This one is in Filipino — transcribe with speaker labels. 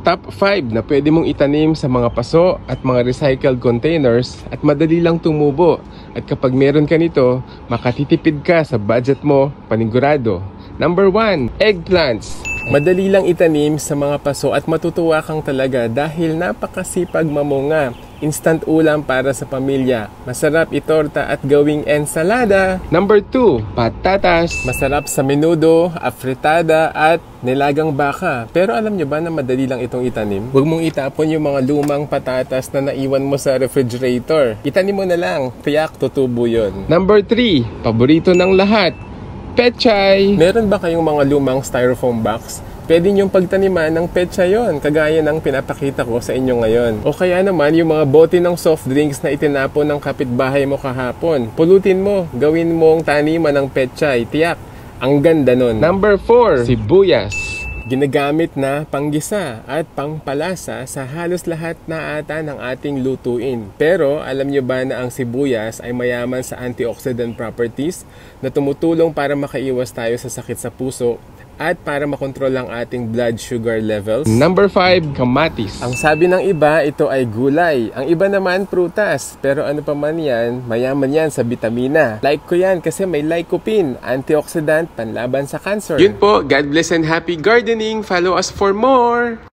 Speaker 1: Top 5 na pwede mong itanim sa mga paso at mga recycled containers at madali lang tumubo. At kapag meron ka nito, makatitipid ka sa budget mo, panigurado. Number 1, eggplants. Madali lang itanim sa mga paso at matutuwa kang talaga dahil napakasipag mamunga. Instant ulam para sa pamilya. Masarap itorta at gawing ensalada. Number 2, patatas. Masarap sa menudo, afritada at nilagang baka. Pero alam nyo ba na madali lang itong itanim? Huwag mong itapon yung mga lumang patatas na naiwan mo sa refrigerator. Itanim mo na lang, tiyak tutubo yun. Number 3, paborito ng lahat, pechay. Meron ba kayong mga lumang styrofoam box? Pwede niyong pagtaniman ng pechay yon, kagaya ng pinapakita ko sa inyo ngayon. O kaya naman yung mga bote ng soft drinks na itinapon ng kapitbahay mo kahapon. Pulutin mo, gawin mong taniman ng pechay. Tiyak, ang ganda nun. Number 4, sibuyas. Ginagamit na panggisa at pangpalasa sa halos lahat na ata ng ating lutuin. Pero alam nyo ba na ang sibuyas ay mayaman sa antioxidant properties na tumutulong para makaiwas tayo sa sakit sa puso at para makontrol ang ating blood sugar levels? Number 5, kamatis. Ang sabi ng iba, ito ay gulay. Ang iba naman, prutas. Pero ano pa man yan, mayaman yan sa bitamina. Like ko yan kasi may lycopene, antioxidant, panlaban sa cancer. Yun po, God bless and happy gardening. Follow us for more!